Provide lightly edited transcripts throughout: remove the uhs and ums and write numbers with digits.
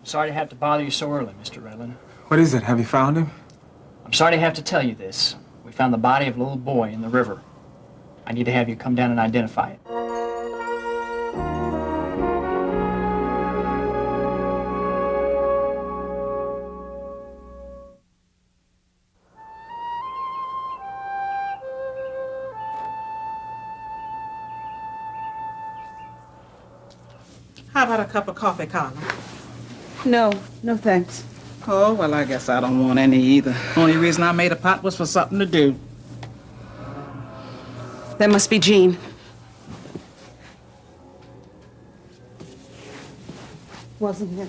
Sorry to have to bother you so early, Mr. Redlin. What is it? Have you found him? I'm sorry to have to tell you this. We found the body of a little boy in the river. I need to have you come down and identify it. How about a cup of coffee, Carla? No, no thanks. Oh, well, I guess I don't want any either. Only reason I made a pot was for something to do. That must be Jean. Wasn't him.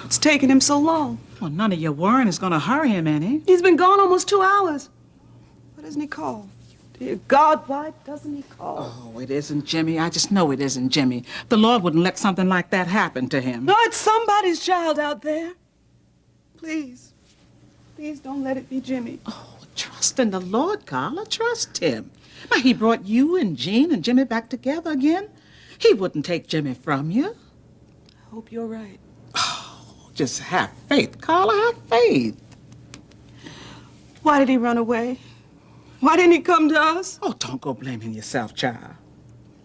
It's taken him so long. Well, none of your worrying is gonna hurry him any. He's been gone almost 2 hours. Why doesn't he call? Dear God, why doesn't he call? Oh, it isn't Jimmy. I just know it isn't Jimmy. The Lord wouldn't let something like that happen to him. No, it's somebody's child out there. Please. Please don't let it be Jimmy. Oh, trust in the Lord, Carla. Trust him. Now, he brought you and Jean and Jimmy back together again. He wouldn't take Jimmy from you. I hope you're right. Oh, just have faith, Carla. Have faith. Why did he run away? Why didn't he come to us? Oh, don't go blaming yourself, child.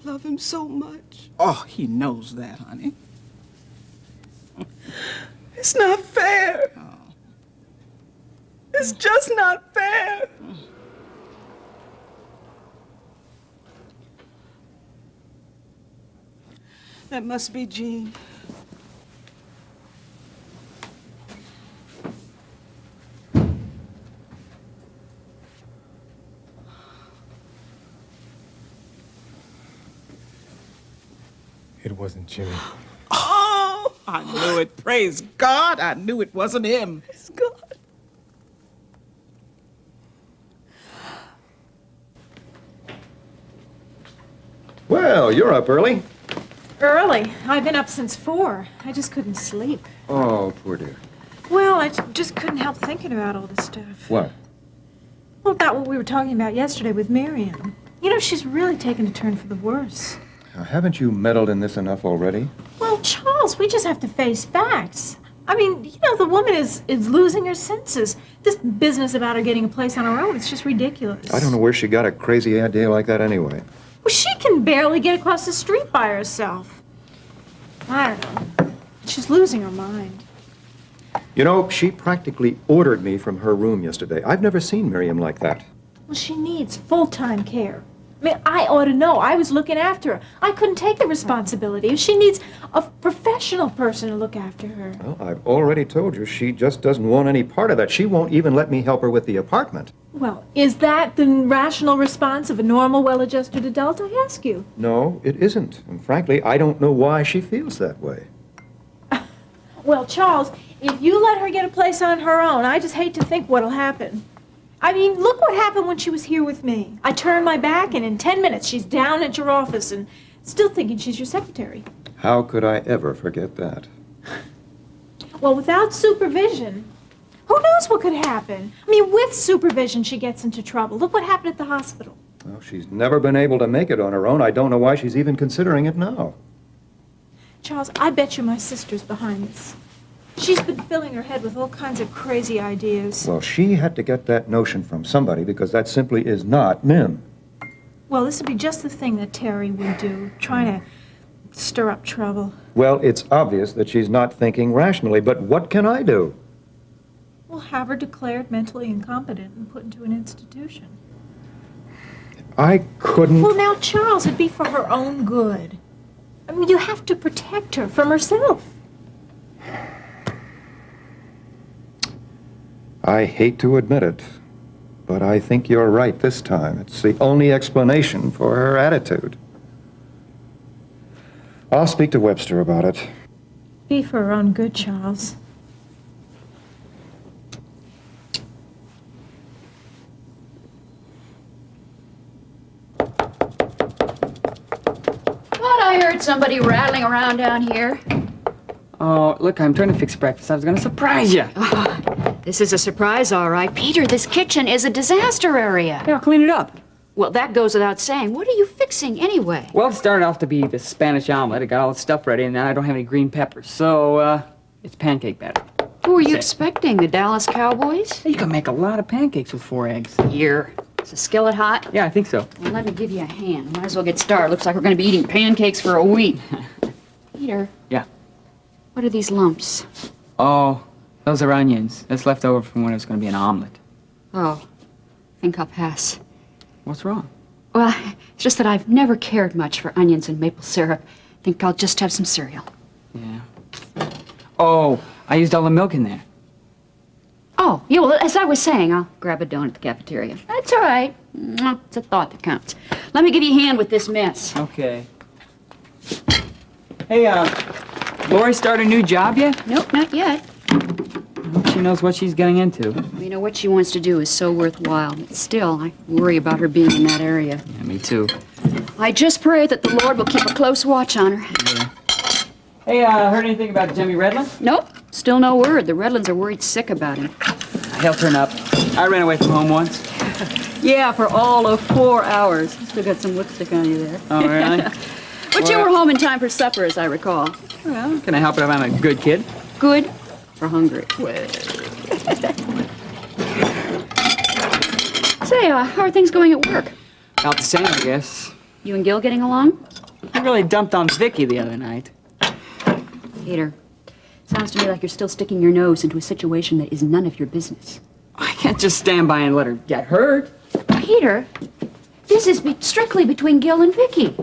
Love him so much. Oh, he knows that, honey. It's not fair. Oh. It's just not fair. That must be Jean. It wasn't Jimmy. Oh, I knew it. Praise God. I knew it wasn't him. Praise God. Well, you're up early. Early. I've been up since 4. I just couldn't sleep. Oh, poor dear. Well, I just couldn't help thinking about all this stuff. What? Well, about what we were talking about yesterday with Miriam. You know, she's really taken a turn for the worse. Now, haven't you meddled in this enough already? Well, Charles, we just have to face facts. I mean, you know, the woman is losing her senses. This business about her getting a place on her own, it's just ridiculous. I don't know where she got a crazy idea like that anyway. Well, she can barely get across the street by herself. I don't know. She's losing her mind. You know, she practically ordered me from her room yesterday. I've never seen Miriam like that. Well, she needs full-time care. I mean, I ought to know. I was looking after her. I couldn't take the responsibility. She needs a professional person to look after her. Well, I've already told you she just doesn't want any part of that. She won't even let me help her with the apartment. Well, is that the rational response of a normal, well-adjusted adult, I ask you? No, it isn't. And frankly, I don't know why she feels that way. Well, Charles, if you let her get a place on her own, I just hate to think what'll happen. I mean, look what happened when she was here with me. I turned my back, and in 10 minutes, she's down at your office and still thinking she's your secretary. How could I ever forget that? Well, without supervision, who knows what could happen? I mean, with supervision, she gets into trouble. Look what happened at the hospital. Well, she's never been able to make it on her own. I don't know why she's even considering it now. Charles, I bet you my sister's behind this. She's been filling her head with all kinds of crazy ideas. Well, she had to get that notion from somebody because that simply is not Mim. Well, this would be just the thing that Terry would do, trying to stir up trouble. Well, it's obvious that she's not thinking rationally, but what can I do? We'll have her declared mentally incompetent and put into an institution. I couldn't... Well, now, Charles, it'd be for her own good. I mean, you have to protect her from herself. I hate to admit it, but I think you're right this time. It's the only explanation for her attitude. I'll speak to Webster about it. Be for her own good, Charles. Thought I heard somebody rattling around down here. Oh, look, I'm trying to fix breakfast. I was going to surprise you. This is a surprise, all right. Peter, this kitchen is a disaster area. Yeah, I'll clean it up. Well, that goes without saying. What are you fixing anyway? Well, it started off to be the Spanish omelet. I got all the stuff ready, and then I don't have any green peppers. So, it's pancake batter. Who are you expecting? The Dallas Cowboys? You can make a lot of pancakes with 4 eggs. Here. Is the skillet hot? Yeah, I think so. Well, let me give you a hand. Might as well get started. Looks like we're going to be eating pancakes for a week. Peter. Yeah. What are these lumps? Oh, those are onions. That's left over from when it was going to be an omelet. Oh, I think I'll pass. What's wrong? Well, it's just that I've never cared much for onions and maple syrup. Think I'll just have some cereal. Yeah. Oh, I used all the milk in there. Oh, yeah, well, as I was saying, I'll grab a donut at the cafeteria. That's all right. It's a thought that counts. Let me give you a hand with this mess. Okay. Hey, Lori started a new job yet? Nope, not yet. I hope she knows what she's getting into. You know, what she wants to do is so worthwhile. But still, I worry about her being in that area. Yeah, me too. I just pray that the Lord will keep a close watch on her. Yeah. Hey, heard anything about Jimmy Redland? Nope, still no word. The Redlands are worried sick about him. He'll turn up. I ran away from home once. Yeah, for all of 4 hours. Still got some lipstick on you there. Oh, really? But you were home in time for supper, as I recall. Well, can I help it if I'm a good kid? Good or hungry? Say, how are things going at work? About the same, I guess. You and Gil getting along? I really dumped on Vicky the other night. Peter, sounds to me like you're still sticking your nose into a situation that is none of your business. I can't just stand by and let her get hurt. Peter, this is strictly between Gil and Vicky.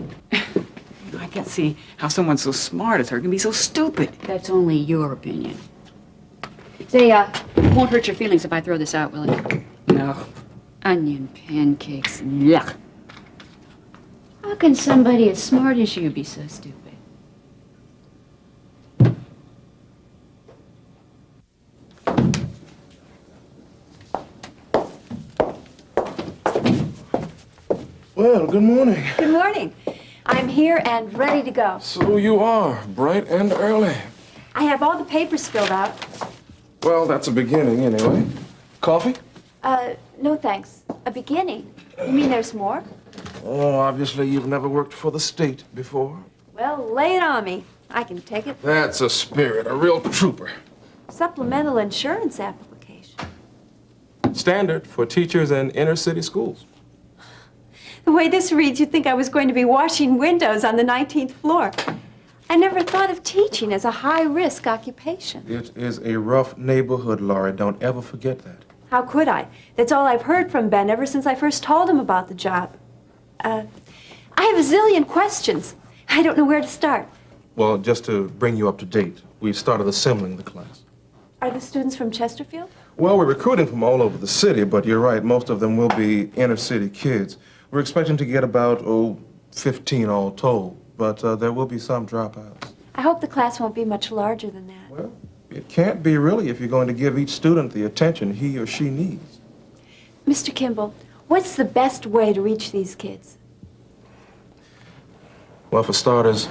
I can't see how someone so smart as her can be so stupid. That's only your opinion. Say, it won't hurt your feelings if I throw this out, will it? No. Onion pancakes. Yuck. How can somebody as smart as you be so stupid? Well, good morning. Good morning. I'm here and ready to go. So you are, bright and early. I have all the papers filled out. Well, that's a beginning anyway. Coffee? No thanks. A beginning? You mean there's more? Oh, obviously you've never worked for the state before. Well, lay it on me. I can take it. That's a spirit, a real trooper. Supplemental insurance application. Standard for teachers in inner city schools. The way this reads, you'd think I was going to be washing windows on the 19th floor. I never thought of teaching as a high-risk occupation. It is a rough neighborhood, Laurie. Don't ever forget that. How could I? That's all I've heard from Ben ever since I first told him about the job. I have a zillion questions. I don't know where to start. Well, just to bring you up to date, we've started assembling the class. Are the students from Chesterfield? Well, we're recruiting from all over the city, but you're right, most of them will be inner city kids. We're expecting to get about, 15 all told, but there will be some dropouts. I hope the class won't be much larger than that. Well, it can't be really if you're going to give each student the attention he or she needs. Mr. Kimball, what's the best way to reach these kids? Well, for starters,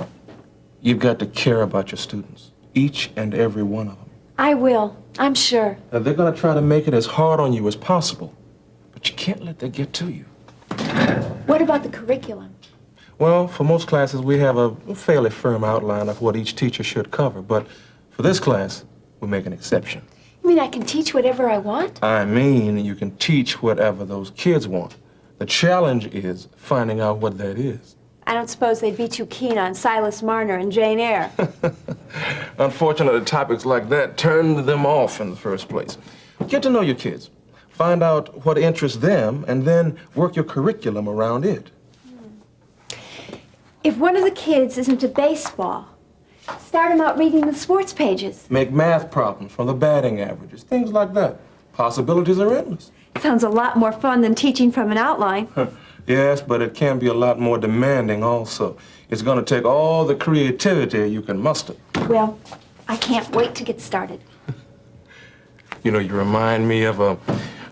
you've got to care about your students, each and every one of them. I will, I'm sure. Now, they're going to try to make it as hard on you as possible, but you can't let that get to you. What about the curriculum? Well, for most classes, we have a fairly firm outline of what each teacher should cover, but for this class, we make an exception. You mean I can teach whatever I want? I mean, you can teach whatever those kids want. The challenge is finding out what that is. I don't suppose they'd be too keen on Silas Marner and Jane Eyre. Unfortunately, topics like that turn them off in the first place. Get to know your kids. Find out what interests them, and then work your curriculum around it. If one of the kids is into baseball, start him out reading the sports pages. Make math problems from the batting averages, things like that. Possibilities are endless. Sounds a lot more fun than teaching from an outline. Yes, but it can be a lot more demanding also. It's going to take all the creativity you can muster. Well, I can't wait to get started. You know, you remind me of a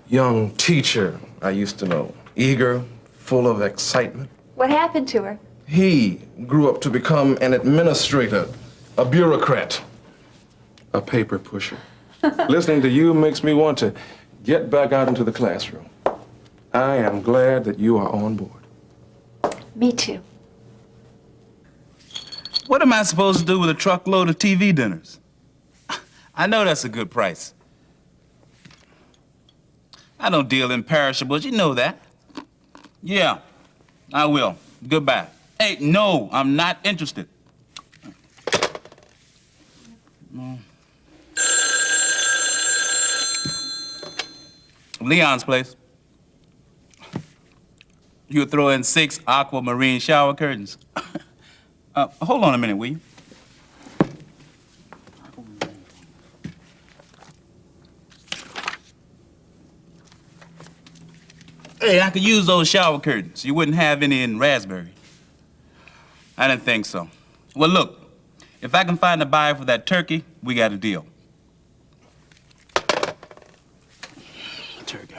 young teacher I used to know. Eager, full of excitement. What happened to her? He grew up to become an administrator, a bureaucrat, a paper pusher. Listening to you makes me want to get back out into the classroom. I am glad that you are on board. Me too. What am I supposed to do with a truckload of TV dinners? I know that's a good price. I don't deal in perishables, you know that. Yeah, I will. Goodbye. Hey, no, I'm not interested. Leon's place. You would throw in 6 aquamarine shower curtains. Hold on a minute, will you? Hey, I could use those shower curtains. You wouldn't have any in raspberry. I didn't think so. Well, look, if I can find a buyer for that turkey, we got a deal. Turkey.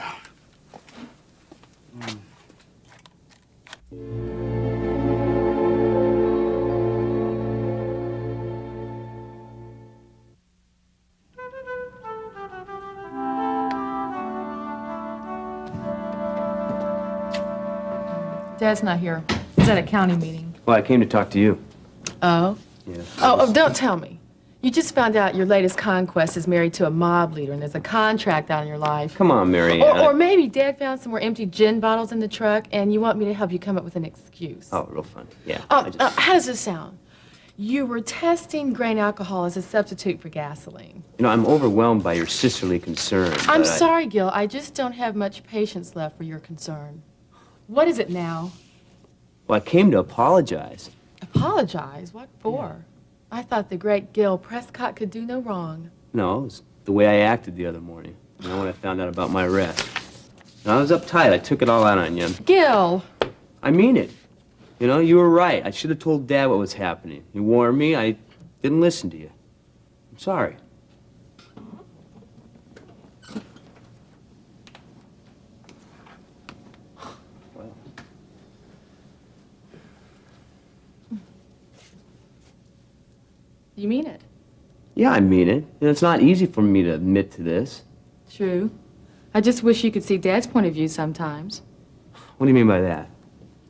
Dad's not here. He's at a county meeting. Well, I came to talk to you. Oh? Yeah. Oh, don't tell me. You just found out your latest conquest is married to a mob leader and there's a contract out in your life. Come on, Mary Ann. Or maybe Dad found some more empty gin bottles in the truck and you want me to help you come up with an excuse. Oh, real funny. Yeah. How does this sound? You were testing grain alcohol as a substitute for gasoline. You know, I'm overwhelmed by your sisterly concern. I'm sorry, Gil. I just don't have much patience left for your concern. What is it now? Well, I came to apologize. Apologize? What for? I thought the great Gil Prescott could do no wrong. No, it was the way I acted the other morning. You know, when I found out about my arrest. And I was uptight. I took it all out on you. Gil! I mean it. You know, you were right. I should have told Dad what was happening. You warned me. I didn't listen to you. I'm sorry. You mean it? Yeah, I mean it. And it's not easy for me to admit to this. True. I just wish you could see Dad's point of view sometimes. What do you mean by that?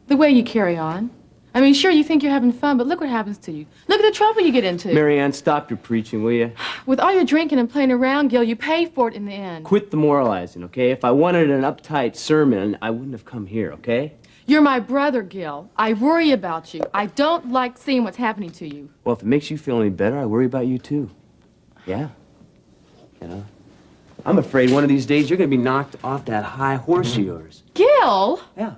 The way you carry on. I mean, sure, you think you're having fun, but look what happens to you. Look at the trouble you get into. Mary Ann, stop your preaching, will you? With all your drinking and playing around, Gil, you pay for it in the end. Quit the moralizing, okay? If I wanted an uptight sermon, I wouldn't have come here, okay? You're my brother, Gil. I worry about you. I don't like seeing what's happening to you. Well, if it makes you feel any better, I worry about you, too. Yeah. You know? I'm afraid one of these days you're going to be knocked off that high horse of yours. Gil! Yeah.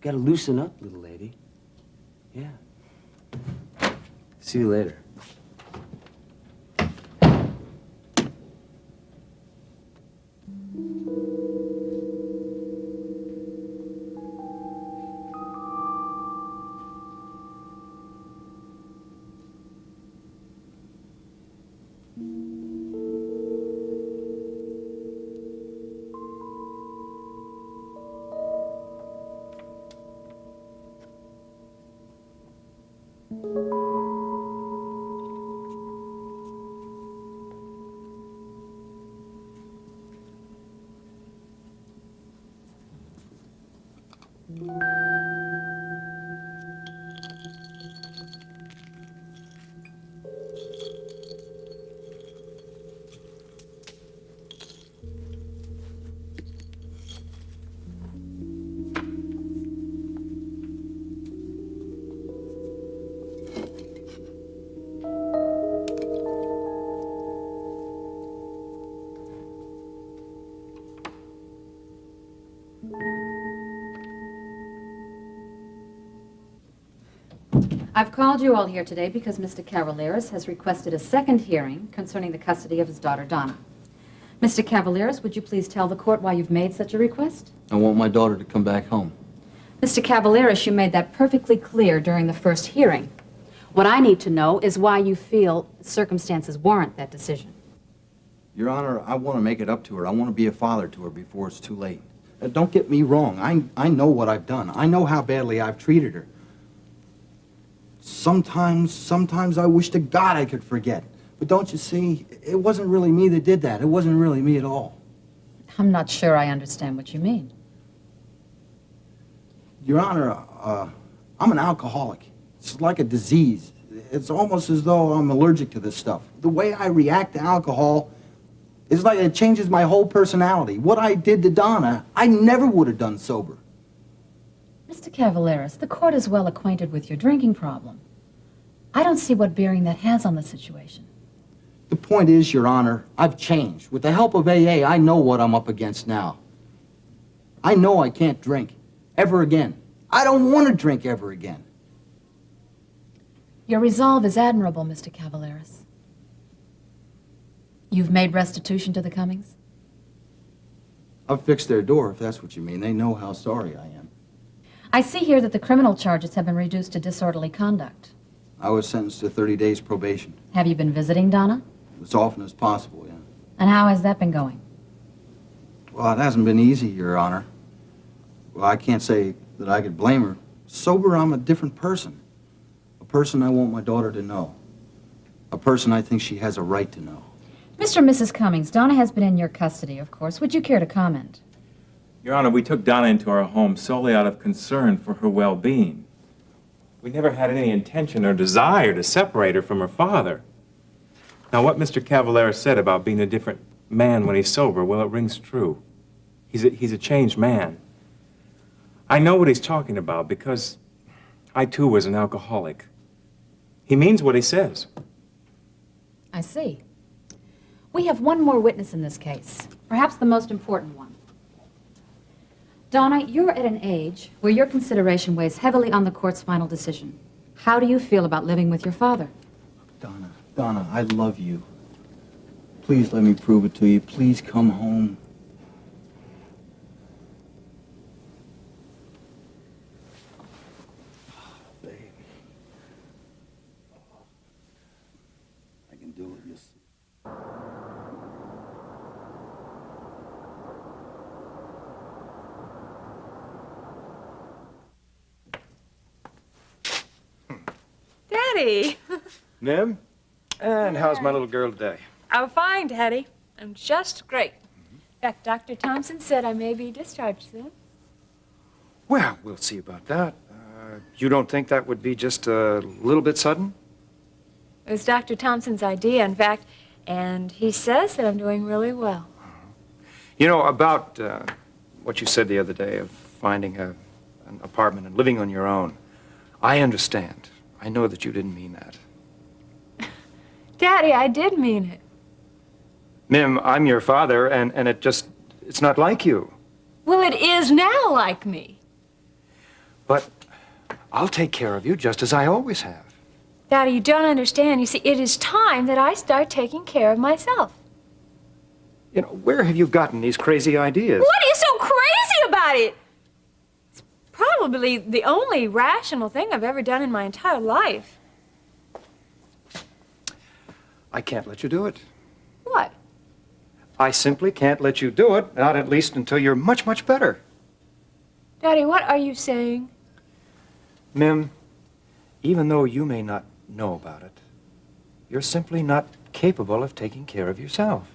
Got to loosen up, little lady. Yeah. See you later. I've called you all here today because Mr. Cavaleras has requested a second hearing concerning the custody of his daughter, Donna. Mr. Cavaleras, would you please tell the court why you've made such a request? I want my daughter to come back home. Mr. Cavaleras, you made that perfectly clear during the first hearing. What I need to know is why you feel circumstances warrant that decision. Your Honor, I want to make it up to her. I want to be a father to her before it's too late. Don't get me wrong. I know what I've done. I know how badly I've treated her. Sometimes I wish to God I could forget. But don't you see, it wasn't really me that did that. It wasn't really me at all. I'm not sure I understand what you mean. Your Honor, I'm an alcoholic. It's like a disease. It's almost as though I'm allergic to this stuff. The way I react to alcohol is like it changes my whole personality. What I did to Donna, I never would have done sober. Mr. Cavaleris, the court is well acquainted with your drinking problem. I don't see what bearing that has on the situation. The point is, Your Honor, I've changed. With the help of AA, I know what I'm up against now. I know I can't drink ever again. I don't want to drink ever again. Your resolve is admirable, Mr. Cavaleris. You've made restitution to the Cummings? I've fixed their door, if that's what you mean. They know how sorry I am. I see here that the criminal charges have been reduced to disorderly conduct. I was sentenced to 30 days probation. Have you been visiting Donna? As often as possible, yeah. And how has that been going? Well, it hasn't been easy, Your Honor. Well, I can't say that I could blame her. Sober, I'm a different person. A person I want my daughter to know. A person I think she has a right to know. Mr. and Mrs. Cummings, Donna has been in your custody, of course. Would you care to comment? Your Honor, we took Donna into our home solely out of concern for her well-being. We never had any intention or desire to separate her from her father. Now, what Mr. Cavallera said about being a different man when he's sober, well, it rings true. He's a changed man. I know what he's talking about because I, too, was an alcoholic. He means what he says. I see. We have one more witness in this case, perhaps the most important one. Donna, you're at an age where your consideration weighs heavily on the court's final decision. How do you feel about living with your father? Donna, I love you. Please let me prove it to you. Please come home. Baby. I can do it, you see. Daddy! Nim? And how's my little girl today? I'm fine, Daddy. I'm just great. In fact, Dr. Thompson said I may be discharged soon. Well, we'll see about that. You don't think that would be just a little bit sudden? It was Dr. Thompson's idea, in fact, and he says that I'm doing really well. You know, about what you said the other day of finding an apartment and living on your own, I understand. I know that you didn't mean that. Daddy, I did mean it. Mim, I'm your father, and it's not like you. Well, it is now like me. But I'll take care of you just as I always have. Daddy, you don't understand. You see, it is time that I start taking care of myself. You know, where have you gotten these crazy ideas? What is so crazy about it? It's probably the only rational thing I've ever done in my entire life. I can't let you do it. What? I simply can't let you do it, not at least until you're much, much better. Daddy, what are you saying? Mim, even though you may not know about it, you're simply not capable of taking care of yourself.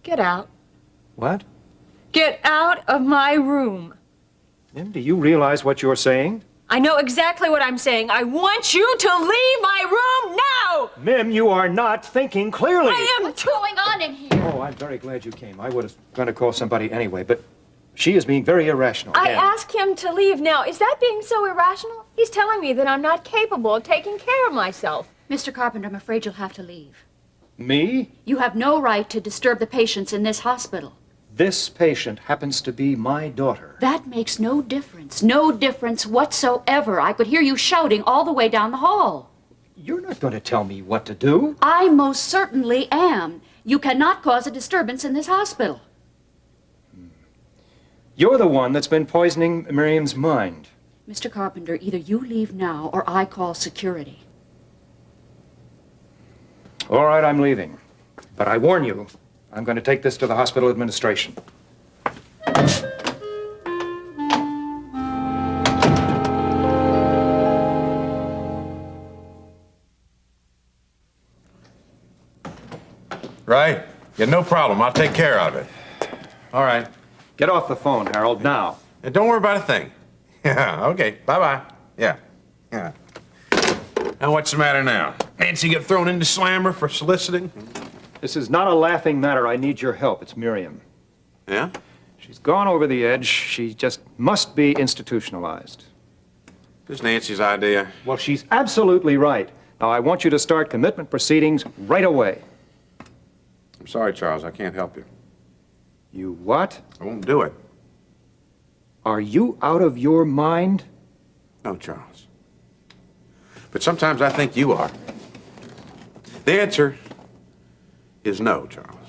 Get out. What? Get out of my room. Mim, do you realize what you're saying? I know exactly what I'm saying. I want you to leave my room now! Mim, you are not thinking clearly. I am. What's going on in here? Oh, I'm very glad you came. I was going to call somebody anyway, but she is being very irrational. I And- asked him to leave now. Is that being so irrational? He's telling me that I'm not capable of taking care of myself. Mr. Carpenter, I'm afraid you'll have to leave. Me? You have no right to disturb the patients in this hospital. This patient happens to be my daughter. That makes no difference. No difference whatsoever. I could hear you shouting all the way down the hall. You're not going to tell me what to do. I most certainly am. You cannot cause a disturbance in this hospital. You're the one that's been poisoning Miriam's mind. Mr. Carpenter, either you leave now or I call security. All right, I'm leaving. But I warn you, I'm going to take this to the hospital administration. Right? Yeah, no problem. I'll take care of it. All right. Get off the phone, Harold, now. And don't worry about a thing. Yeah, okay. Bye-bye. Yeah. Yeah. Now, what's the matter now? Nancy get thrown into slammer for soliciting? This is not a laughing matter. I need your help. It's Miriam. Yeah? She's gone over the edge. She just must be institutionalized. This is Nancy's idea. Well, she's absolutely right. Now, I want you to start commitment proceedings right away. I'm sorry, Charles. I can't help you. You what? I won't do it. Are you out of your mind? No, Charles. But sometimes I think you are. The answer is no, Charles.